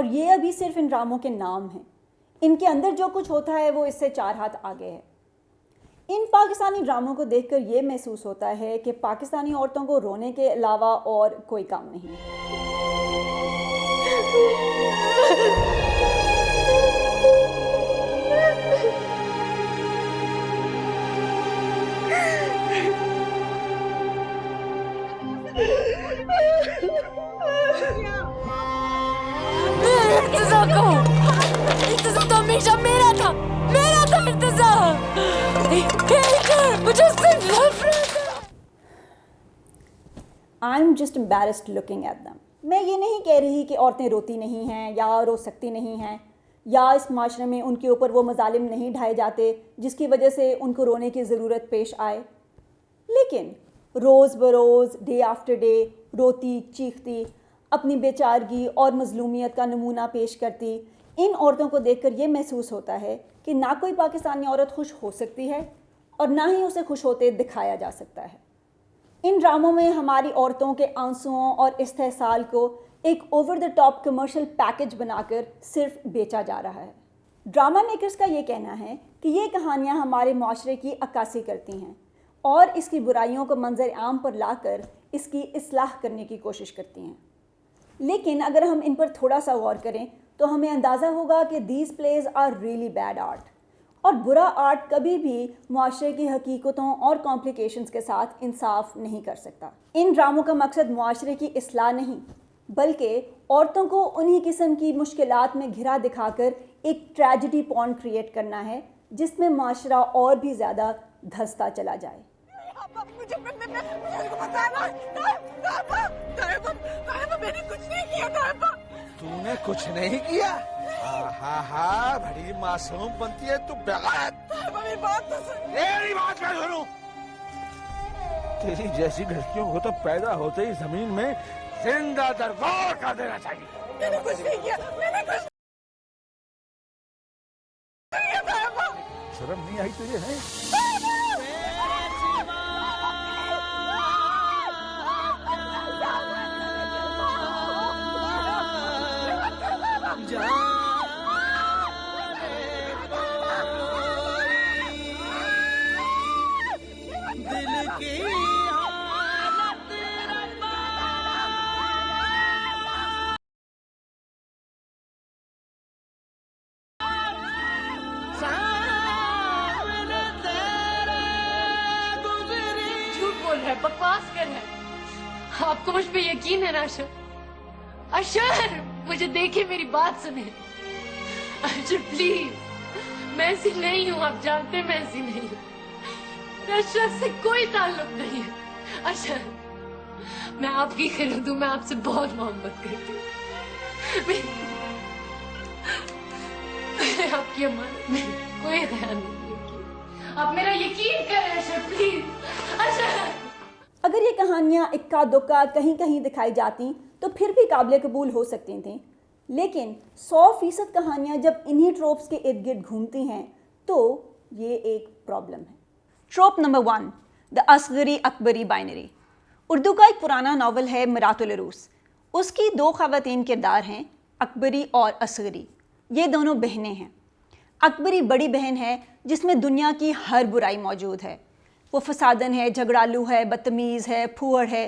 और ये अभी सिर्फ इन ड्रामों के नाम हैं। इनके अंदर जो कुछ होता है वो इससे 4 हाथ आगे है। इन पाकिस्तानी ड्रामों को देखकर ये महसूस होता है कि पाकिस्तानी औरतों को रोने के अलावा और कोई काम नहीं है। इर्तिज़ा तो हमेशा मेरा था इर्तिज़ा। मुझे उससे नफरत है। I'm just embarrassed looking at them। मैं ये नहीं कह रही कि औरतें रोती नहीं हैं या रो सकती नहीं हैं या इस माशरे में उनके ऊपर वो मजालिम नहीं ढाए जाते जिसकी वजह से उनको रोने की ज़रूरत पेश आए, लेकिन रोज़ बरोज़ डे आफ्टर डे रोती चीखती अपनी बेचारगी और मजलूमियत का नमूना पेश करती इन औरतों को देखकर ये महसूस होता है कि ना कोई पाकिस्तानी औरत खुश हो सकती है और ना ही उसे खुश होते दिखाया जा सकता है। इन ड्रामों में हमारी औरतों के आंसुओं और इस्तेहसाल को एक over the top commercial package बनाकर सिर्फ बेचा जा रहा है। ड्रामा मेकर्स का ये कहना है कि ये कहानियाँ हमारे माशरे की अक्कासी करती हैं और इसकी बुराइयों को मंजर आम पर लाकर इसकी इस्लाह करने की कोशिश करती हैं। लेकिन अगर हम इन पर थोड़ा सा गौर करें तो हमें अंदाज़ा होगा कि these plays are really bad art, और बुरा आर्ट कभी भी मुआशरे की हकीकतों और कॉम्प्लिकेशंस के साथ इंसाफ नहीं कर सकता। इन ड्रामों का मकसद मुआशरे की इस्लाह नहीं बल्कि औरतों को उन्हीं किस्म की मुश्किलात में घिरा दिखाकर एक ट्रेजेडी पॉर्न क्रिएट करना है जिसमें मुआशरा और भी ज़्यादा धंसता चला जाए। तूने कुछ नहीं किया? हाँ बड़ी मासूम बनती है तू। मेरी बात तो सुन। मेरी बात क्या सुनूं? तेरी जैसी लड़कियों को तो पैदा होते ही जमीन में जिंदा दरबार कर देना चाहिए। मैंने कुछ नहीं किया। शर्म नहीं आई तुझे? है बकवास कर रहा है। आपको मुझ पे यकीन है ना अशर? अशर मुझे देखिए, मेरी बात सुने। अशर प्लीज, मैं ऐसी नहीं हूँ, आप जानते हैं मैं ऐसी नहीं हूँ। मेरा अशर से कोई ताल्लुक नहीं है। अशर मैं आपकी खरीद हूँ, मैं आपसे बहुत मोहब्बत करती हूँ। मैं आपकी अमानत में कोई ख्याल नहीं रखी। आप मेरा यकीन करें अशर प्लीज। अशर अगर ये कहानियाँ इक्का दुक्का कहीं कहीं दिखाई जाती तो फिर भी काबिल कबूल हो सकती थीं, लेकिन 100% कहानियाँ जब इन्हीं ट्रोप्स के इर्द गिर्द घूमती हैं तो ये एक प्रॉब्लम है। ट्रोप number 1, the Asghari Akbari binary. Urdu का एक पुराना नावल है मरातुल उरूस। उसकी 2 ख़वातीन किरदार हैं, अकबरी और असगरी। ये दोनों बहनें हैं। अकबरी बड़ी बहन है जिसमें दुनिया की हर बुराई मौजूद है। वो फसादन है, झगड़ालू है, बदतमीज़ है, फूहड़ है,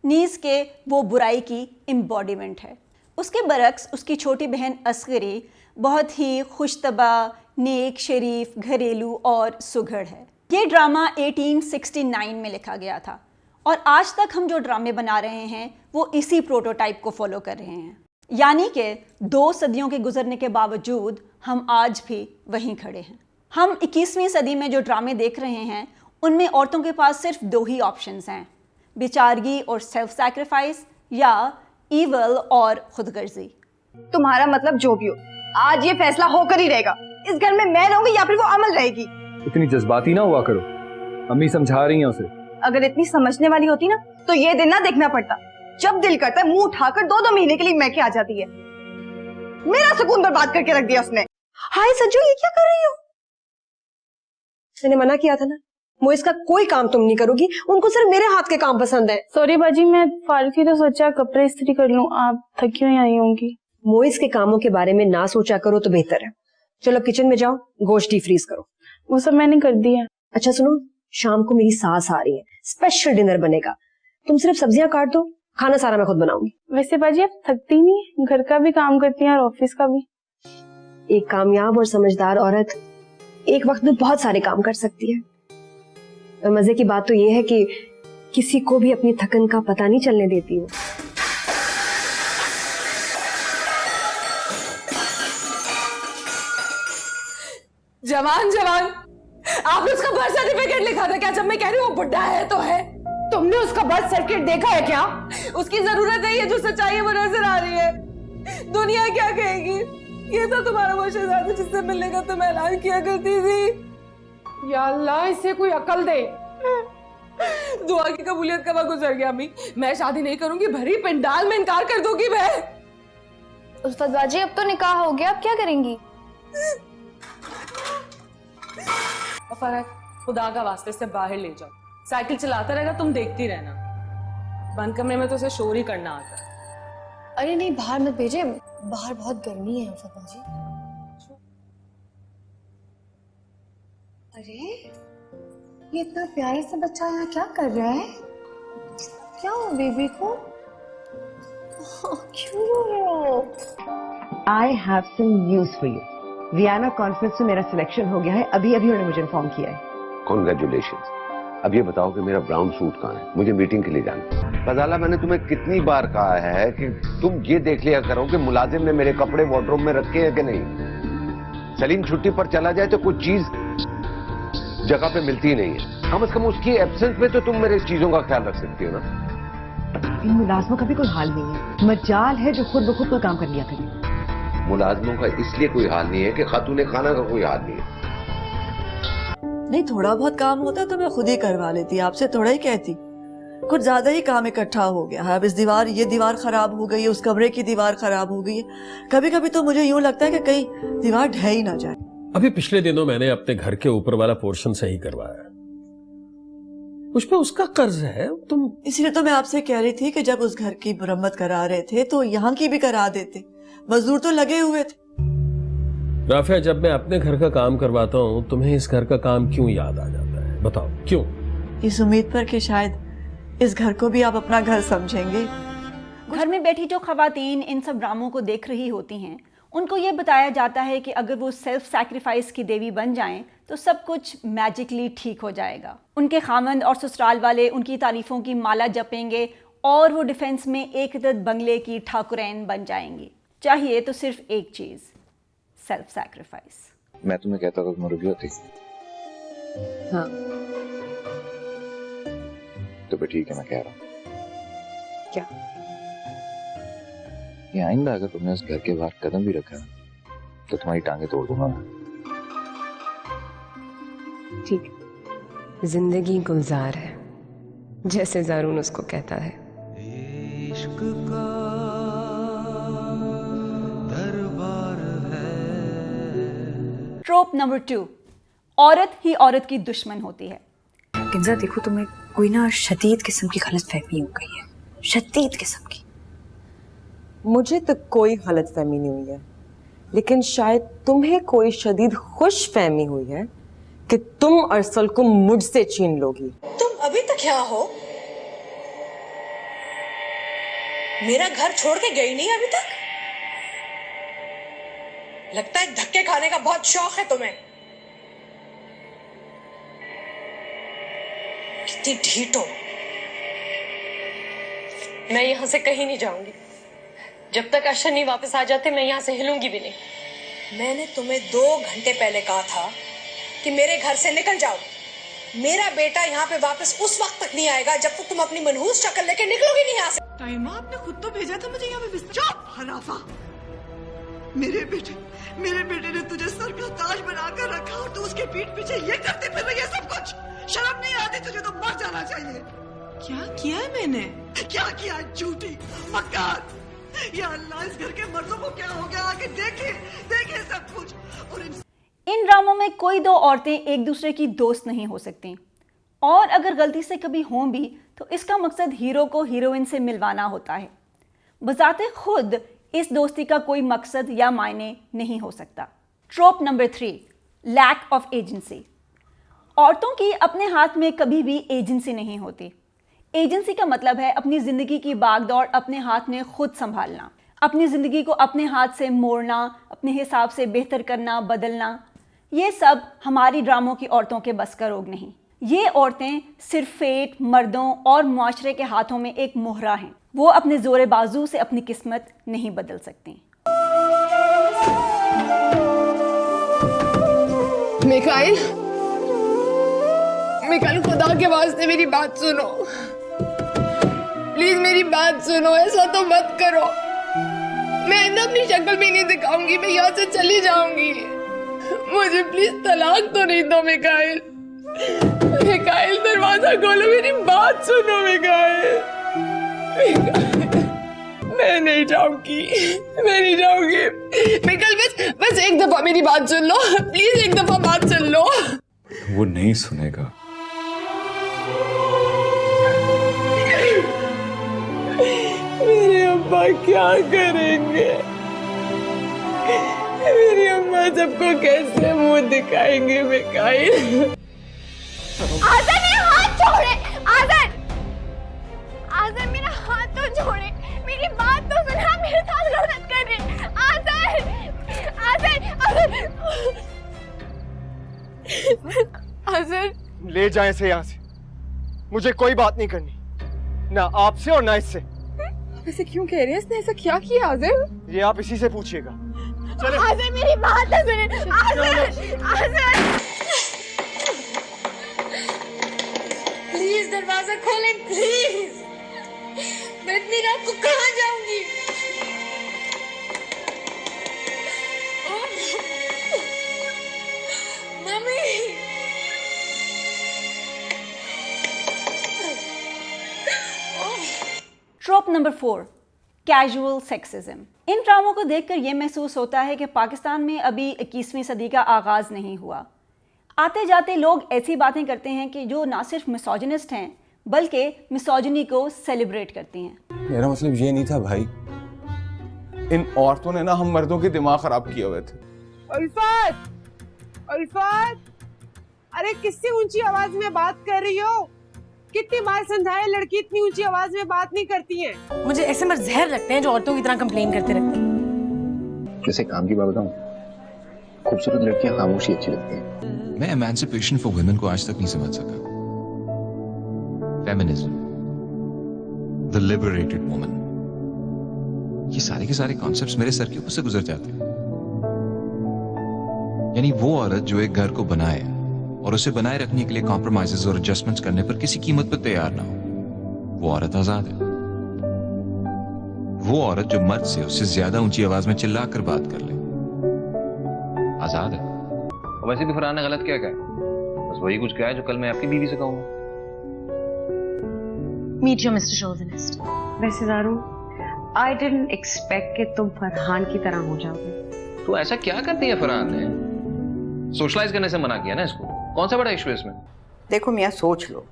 नीज़ के वो बुराई की एम्बॉडीमेंट है। उसके बरक्स उसकी छोटी बहन असगरी बहुत ही खुशतबा, नेक, शरीफ, घरेलू और सुघड़ है। ये ड्रामा 1869 में लिखा गया था और आज तक हम जो ड्रामे बना रहे हैं वो इसी प्रोटोटाइप को फॉलो कर रहे हैं। यानी कि 2 सदियों के गुजरने के बावजूद हम आज भी वहीं खड़े हैं। हम 21वीं सदी में जो ड्रामे देख रहे हैं उनमें औरतों के पास सिर्फ 2 ही ऑप्शंस हैं, बेचारगी और सेल्फ सैक्रिफाइस या ईवल और खुदगर्जी। तुम्हारा मतलब जो भी हो, आज ये फैसला होकर ही रहेगा। इस घर में मैं रहूंगी या फिर वो अमल रहेगी। इतनी जज्बाती ना हुआ करो, अम्मी समझा रही हैं उसे। अगर इतनी समझने वाली होती ना तो ये दिन ना देखना पड़ता। जब दिल करता है मुंह उठाकर 2-2 महीने के लिए मैके आ जाती है। मेरा सुकून बर्बाद करके रख दिया उसने। हाय सज्जू, ये क्या कर रही हो? मैंने मना किया था ना, वो इसका कोई काम तुम नहीं करोगी, उनको सिर्फ मेरे हाथ के काम पसंद है। सॉरी बाजी, मैं फारिग थी तो सोचा कपड़े इस्त्री कर लूं, आप थकी हुई आई होंगी। मोइस के कामों के बारे में ना सोचा करो तो बेहतर है। चलो किचन में जाओ, गोश्त डी फ्रीज करो। वो सब मैंने कर दिया। अच्छा सुनो, शाम को मेरी सास आ रही है, स्पेशल डिनर बनेगा। तुम सिर्फ सब्जियां काट दो, खाना सारा मैं खुद बनाऊंगी। वैसे बाजी आप थकती नहीं, घर का भी काम करती हैं और ऑफिस का भी। एक कामयाब और समझदार औरत एक वक्त में बहुत सारे काम कर सकती है। और मजे की बात तो ये है कि किसी को भी अपनी थकन का पता नहीं चलने देती वो। जवान आपने उसका बर्थ सर्टिफिकेट लिखा था क्या? जब मैं कह रही हूँ वो बुढ़ा है तो है। तुमने उसका बर्थ सर्टिफिकेट देखा है क्या? उसकी जरूरत है, ये जो सच्चाई है वो नजर आ रही है। दुनिया क्या कहेगी? ये तो तुम्हारा वो शहजादा जिससे मिलने का तुम ऐलान किया करती थी। या अल्लाह, इसे कोई अकल दे। दुआ की कबूलियत का वक्त गुजर गया अम्मी। मैं शादी नहीं करूंगी, भरी पंडाल में इनकार कर दूंगी मैं। उस्ताद बाजी अब तो निकाह हो गया, अब क्या करेंगी? फरक, खुदा का वास्ते से बाहर ले जाओ। साइकिल चलाता रहेगा, तुम देखती रहना। बंद कमरे में तो उसे शोर ही करना आता है। अरे नहीं, बाहर मत भेजे, बाहर बहुत गर्मी है उस्ताद बाजी। अरे ये इतना प्यारे से बच्चा यहाँ क्या कर रहा है? क्या हो बेबी को? क्यों रो रहे हो? I have some news for you. Vienna conference में मेरा सिलेक्शन हो गया है। अभी उन्होंने मुझे इन्फॉर्म किया है। Congratulations. अब ये बताओ कि मेरा ब्राउन सूट कहाँ है? मुझे मीटिंग के लिए जाना है। फजाला, मैंने तुम्हें कितनी बार कहा है कि तुम ये देख लिया करो कि मुलाजिम ने मेरे कपड़े वार्डरोब में रखे हैं कि नहीं। सलीम छुट्टी पर चला जाए तो कुछ चीज जगह पे मिलती ही नहीं है। कम से कम उसकी एब्सेंस में तो तुम मेरे चीजों का ख्याल रख सकती हो ना। इन मुलाजमों का भी कोई हाल नहीं है। मजाल है जो खुद ब खुद कोई काम कर लिया करे। मुलाजमों का इसलिए कोई हाल नहीं है कि खातूने खाना का कोई हाल नहीं है। नहीं, थोड़ा बहुत काम होता तो मैं खुद ही करवा लेती, आपसे थोड़ा ही कहती। कुछ ज्यादा ही काम इकट्ठा हो गया है। अब ये दीवार खराब हो गई है, उस कमरे की दीवार खराब हो गई है। कभी कभी तो मुझे यूं लगता है कि कहीं दीवार ढह ही ना जाए। अभी पिछले दिनों मैंने अपने घर के ऊपर वाला पोर्शन सही करवाया, उस पे उसका कर्ज है। तुम इसलिए तो मैं आपसे कह रही थी कि जब उस घर की मरम्मत करा रहे थे तो यहाँ की भी करा देते। मजदूर तो लगे हुए थे। राफिया, जब मैं अपने घर का काम करवाता हूँ तुम्हें इस घर का काम क्यों याद आ जाता है? बताओ क्यों? इस उम्मीद पर कि शायद इस घर को भी आप अपना घर समझेंगे। घर में बैठी जो खवातीन इन सब ड्रामों को देख रही होती हैं, उनको ये बताया जाता है कि अगर वो सेल्फ सैक्रिफाइस की देवी बन जाएं तो सब कुछ मैजिकली ठीक हो जाएगा। उनके खामंद और ससुराल वाले उनकी तारीफों की माला जपेंगे और वो डिफेंस में एक बंगले की ठाकुरैन बन जाएंगी। चाहिए तो सिर्फ एक चीज, सेल्फ सैक्रिफाइस। मैं तुम्हें कहता था तुम रुकी होती। हाँ तो भी ठीक है, मैं कह रहा हूँ। क्या? ये आइंदा अगर तुमने उस घर के बाहर कदम भी रखा तो तुम्हारी टांगे तोड़ दूंगा मैं। ठीक, जिंदगी गुलजार है जैसे जारून उसको कहता है। इश्क का दरबार है। ट्रोप नंबर 2, औरत ही औरत की दुश्मन होती है। किंजा देखो, तुम्हें कोई ना शदीद किस्म की गलतफहमी हो गई है, शदीद किस्म की। मुझे तो कोई गलतफहमी नहीं हुई है, लेकिन शायद तुम्हें कोई शदीद खुशफहमी हुई है कि तुम अरसल को मुझसे छीन लोगी। तुम अभी तक यहाँ हो? मेरा घर छोड़ के गई नहीं अभी तक? लगता है धक्के खाने का बहुत शौक है तुम्हें। कितनी ढीठ हो। मैं यहाँ से कहीं नहीं जाऊंगी जब तक अशर नहीं वापस आ जाते। मैं यहाँ से हिलूंगी भी नहीं। मैंने तुम्हें 2 घंटे पहले कहा था कि मेरे घर से निकल जाओ। मेरा बेटा यहाँ पे वापस उस वक्त तक नहीं आएगा जब तक तुम अपनी मनहूस शक्ल लेके निकलोगी नहीं यहाँ से। टाइमा, आपने खुद तो भेजा था मुझे यहाँ पे बिस्तर। चुप हनाफा, मेरे बेटे ने तुझे सर का ताज बनाकर रखा और तू उसके पीठ पीछे ये करते फिर रही है सब कुछ। शर्म नहीं आती तुझे? तो मर जाना चाहिए। क्या किया है मैंने? क्या किया? झूठी मक्कार। या अल्लाह, इस घर के मर्दों को क्या हो गया? आके देखे सब कुछ। और इन ड्रामों में कोई 2 औरतें एक दूसरे की दोस्त नहीं हो सकती, और अगर गलती से कभी हों भी तो इसका मकसद हीरो को हीरोइन से मिलवाना होता है। बजाते खुद इस दोस्ती का कोई मकसद या मायने नहीं हो सकता। Trope number 3, lack of agency. औरतों की अपने हाथ में कभी भी एजेंसी नहीं होती। एजेंसी का मतलब है अपनी ज़िंदगी की भागदौड़ अपने हाथ में खुद संभालना, अपनी ज़िंदगी को अपने हाथ से मोड़ना, अपने हिसाब से बेहतर करना, बदलना। ये सब हमारी ड्रामों की औरतों के बस का रोग नहीं। ये औरतें सिर्फ फेट, मर्दों और मुआशरे के हाथों में एक मोहरा हैं। वो अपने जोरे बाजू से अपनी किस्मत नहीं बदल सकती। मिकाइल, मिकाइल, खुदा के वास्ते मेरी बात सुनो, प्लीज मेरी बात सुनो, ऐसा तो मत करो। मैं अपनी शक्ल भी नहीं दिखाऊंगी, मैं यहाँ से चली जाऊंगी। मुझे प्लीज तलाक तो नहीं दो मिकाइल। मिकाइल, दरवाजा खोलो, मेरी बात सुनो मिकाइल। मैं नहीं जाऊंगी, मैं नहीं जाऊंगी। मिकाइल, बस एक दफा मेरी बात सुन लो, प्लीज एक दफा बात सुन लो। वो नहीं सुनेगा। मेरे अम्मा क्या करेंगे? मेरी अम्मा सबको कैसे मुंह दिखाएंगे मिकाइल? आज़ाद, मेरा हाथ छोड़े। आज़ाद, आज़ाद, मेरा हाथ तो छोड़े, मेरी बात तो सुना, मेरे साथ गलत कर रहे। आज़ाद, आज़ाद, आज़ाद, ले जाएं इसे यहाँ से। मुझे कोई बात नहीं करनी, ना आपसे और ना इससे। ऐसे क्यों कह रहे हैं? इसने ऐसा क्या किया आज़ाद? ये आप इसी से पूछिएगा। चले। आज़ाद, मेरी बात तो सुने। आज़ाद, आज़ाद, प्लीज दरवाजा खोलें, प्लीज। मैं इतनी रात को कहाँ जाऊंगी? Mummy, trope number 4, casual sexism. इन ड्रामों को देखकर यह महसूस होता है कि पाकिस्तान में अभी 21वीं सदी का आगाज़ नहीं हुआ। आते जाते लोग ऐसी बातें करते हैं कि जो ना सिर्फ मिसोजिनिस्ट हैं बल्कि मिसोजिनी को सेलिब्रेट करती हैं। मेरा मतलब ये नहीं था भाई, इन औरतों ने ना हम मर्दों के दिमाग खराब किए हुए थे। उल्फत, उल्फत, अरे किससे ऊंची आवाज में बात कर रही हो? कितनी बार समझाए, लड़की इतनी ऊंची आवाज में बात नहीं करती है। मुझे ऐसे मर्द जहर लगते हैं जो औरतों की तरह कंप्लेन करते रहते हैं। जैसे काम की बात बताऊं, खूबसूरत लड़कियां खामोशी अच्छी लगती हैं। मैं एमेंसिपेशन फॉर वुमेन को आज तक नहीं समझ सका। फेमिनिज्म, द लिबरेटेड वुमन, ये सारे के सारे कॉन्सेप्ट्स मेरे सर के ऊपर से गुजर जाते हैं। यानी वो औरत जो एक घर को बनाए और उसे बनाए रखने के लिए कॉम्प्रोमाइजेस और एडजस्टमेंट्स करने पर किसी कीमत पर तैयार ना हो, वो औरत आजाद है। वो औरत जो मर्द से उससे ज्यादा ऊंची आवाज में चिल्लाकर बात कर ले, आजाद है। वैसे भी फरहान ने गलत क्या कहा? बस वही कुछ कहा है जो कल मैं आपकी बीवी से कहूंगा। Meet your Mr. Chauvinist. वैसे दारू, I didn't expect कि तुम फरहान की तरह हो जाओगे। तो ऐसा क्या कर दिया फरहान ने? सोशलाइज करने से मना किया ना इसको। कौन सा बड़ा इशू है इसमें? देखो मियाँ, सोच लो,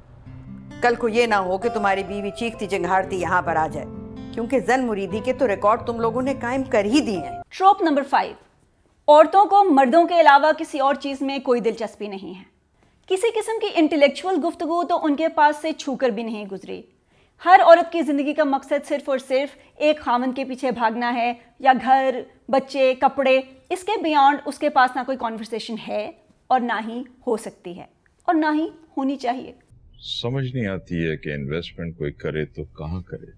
कल को ये ना हो कि तुम्हारी बीवी चीखती चिंगारती यहाँ पर आ जाए, क्योंकि जन मुरीदी के तो रिकॉर्ड तुम लोगों ने कायम कर ही दिए हैं। ट्रोप नंबर 5, औरतों को मर्दों के अलावा किसी और चीज़ में कोई दिलचस्पी नहीं है। किसी किस्म की इंटेलेक्चुअल गुफ्तगू तो उनके पास से छूकर भी नहीं गुजरी। हर औरत की ज़िंदगी का मकसद सिर्फ और सिर्फ एक खामन के पीछे भागना है, या घर, बच्चे, कपड़े। इसके बियॉन्ड उसके पास ना कोई कॉन्वर्सेशन है और ना ही हो सकती है और ना ही होनी चाहिए। समझ नहीं आती है कि इन्वेस्टमेंट कोई करे तो कहाँ करे।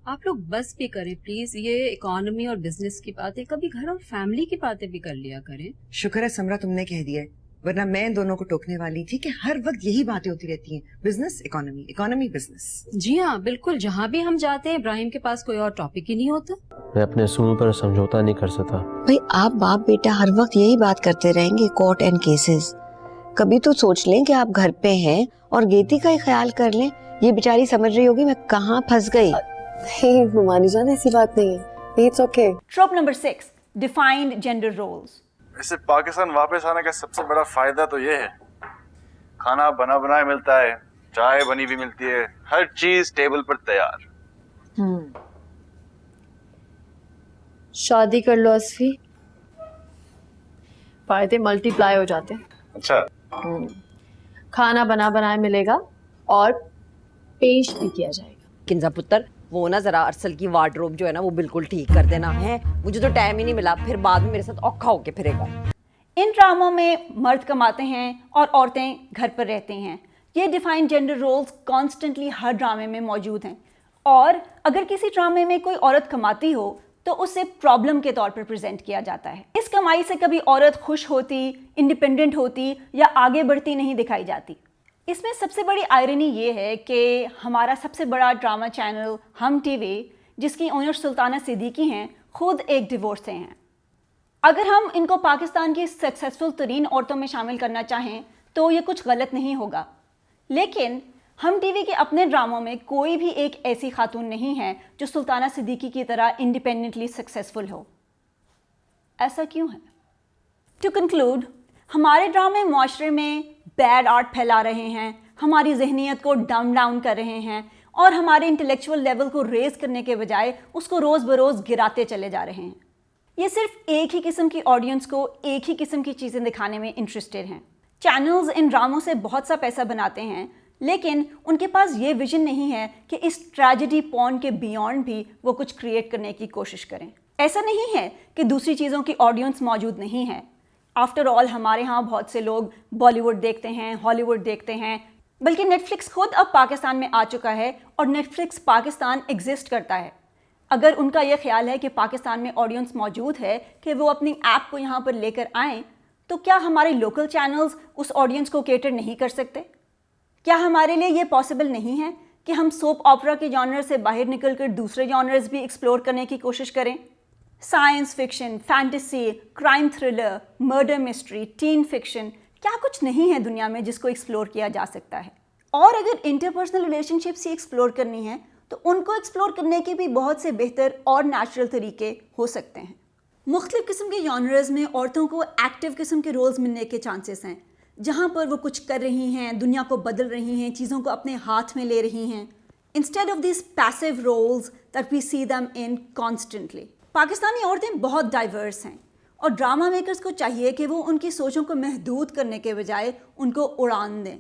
आप लोग बस भी करें प्लीज, ये इकोनॉमी और बिजनेस की बातें, कभी घर और फैमिली की बातें भी कर लिया करें। शुक्र है समरा तुमने कह दिया है, वरना मैं इन दोनों को टोकने वाली थी कि हर वक्त यही बातें होती रहती हैं, बिजनेस इकोनॉमी, इकोनॉमी बिजनेस। जी हाँ बिल्कुल, जहाँ भी हम जाते हैं इब्राहिम के पास कोई और टॉपिक ही नहीं होता। मैं अपने असूल पर समझौता नहीं कर सकता। भाई आप बाप बेटा हर वक्त यही बात करते रहेंगे, कोर्ट एंड केसेस। कभी तो सोच लें कि आप घर पे हैं और गेती का ही ख्याल कर लें। ये बेचारी समझ रही होगी मैं कहाँ फंस गई। नहीं हुमानी जान, ऐसी बात नहीं है, it's okay. Trope number 6, defined gender roles. वैसे पाकिस्तान वापस आने का सबसे बड़ा फायदा तो ये है, खाना बना बनाया मिलता है, चाय बनी भी मिलती है, हर चीज टेबल पर तैयार। शादी कर लो असफी, फायदे मल्टीप्लाई हो जाते हैं। अच्छा, खाना बना बनाए मिलेगा और पेश भी किया जाएगा। किंजा पुत्र, वो ना जरा अरसल की वार्डरोब जो है ना वो बिल्कुल ठीक कर देना है, मुझे तो टाइम ही नहीं मिला, फिर बाद में मेरे साथ औखा होके फिरेगा। इन ड्रामों में मर्द कमाते हैं और औरतें घर पर रहती हैं। ये डिफाइंड जेंडर रोल्स कॉन्स्टेंटली हर ड्रामे में मौजूद हैं, और अगर किसी ड्रामे में कोई औरत कमाती हो तो उसे प्रॉब्लम के तौर पर प्रेजेंट किया जाता है। इस कमाई से कभी औरत खुश होती, इंडिपेंडेंट होती या आगे बढ़ती नहीं दिखाई जाती। इसमें सबसे बड़ी आयरनी ये है कि हमारा सबसे बड़ा ड्रामा चैनल हम टीवी, जिसकी ओनर सुल्ताना सिद्दीकी हैं, खुद एक डिवोर्स से हैं। अगर हम इनको पाकिस्तान की सक्सेसफुल तरीन औरतों में शामिल करना चाहें तो ये कुछ गलत नहीं होगा, लेकिन हम टीवी के अपने ड्रामों में कोई भी एक ऐसी खातून नहीं है जो सुल्ताना सिद्दीकी की तरह इंडिपेंडेंटली सक्सेसफुल हो। ऐसा क्यों है? टू कंक्लूड, हमारे ड्रामे मुआशरे में बैड आर्ट फैला रहे हैं, हमारी जहनीत को डम डाउन कर रहे हैं और हमारे इंटेलेक्चुअल लेवल को रेज करने के बजाय उसको रोज़ बरोज़ गिराते चले जा रहे हैं। ये सिर्फ एक ही किस्म की ऑडियंस को एक ही किस्म की चीज़ें दिखाने में इंटरेस्टेड हैं। चैनल्स इन ड्रामों से बहुत सा पैसा बनाते हैं, लेकिन उनके पास ये विजन नहीं है कि इस ट्रेजेडी पॉर्न के बियॉन्ड भी वो कुछ क्रिएट करने की कोशिश करें। ऐसा नहीं है कि दूसरी चीज़ों की ऑडियंस मौजूद नहीं है। आफ्टर ऑल हमारे यहाँ बहुत से लोग बॉलीवुड देखते हैं, हॉलीवुड देखते हैं, बल्कि नेटफ्लिक्स खुद अब पाकिस्तान में आ चुका है और नेटफ्लिक्स पाकिस्तान एग्जिस्ट करता है। अगर उनका यह ख्याल है कि पाकिस्तान में ऑडियंस मौजूद है कि वो अपनी ऐप को यहाँ पर लेकर आएँ, तो क्या हमारे लोकल चैनल्स उस ऑडियंस को कैटर नहीं कर सकते? क्या हमारे लिए ये पॉसिबल नहीं है कि हम सोप ऑपरा के जॉनर से बाहर निकलकर दूसरे जॉनर्स भी एक्सप्लोर करने की कोशिश करें? Science fiction, fantasy, crime thriller, murder mystery, tin fiction, क्या कुछ नहीं है दुनिया में जिसको एक्सप्लोर किया जा सकता है? और अगर इंटरपर्सनल रिलेशनशिप्स ही एक्सप्लोर करनी है तो उनको एक्सप्लोर करने के भी बहुत से बेहतर और नेचुरल तरीके हो सकते हैं। मुख्तलिफ किस्म के जॉनर्स में औरतों को एक्टिव किस्म के रोल्स मिलने के चांसेस हैं, जहाँ पर वो कुछ कर रही हैं, दुनिया को बदल रही हैं, चीज़ों को अपने हाथ में ले रही हैं, instead of this passive roles that we see them in constantly. Pakistani औरतें बहुत डाइवर्स हैं और ड्रामा मेकर्स को चाहिए कि वो उनकी सोचों को महदूद करने के बजाय उनको उड़ान दें।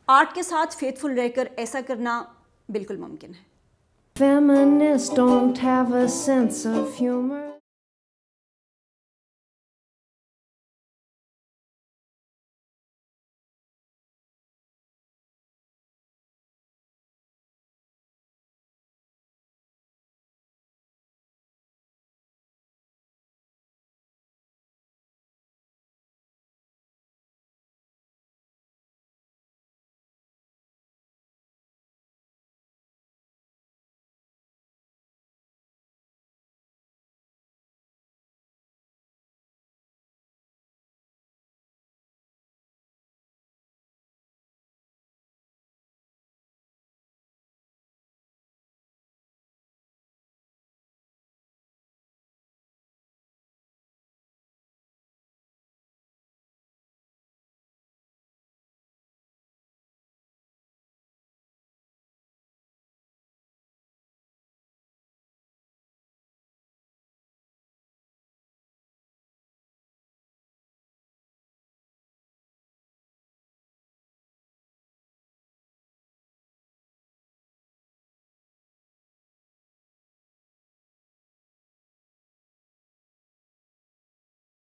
आर्ट के साथ फेथफुल रहकर ऐसा करना बिल्कुल मुमकिन है। Feminists don't have a sense of humor.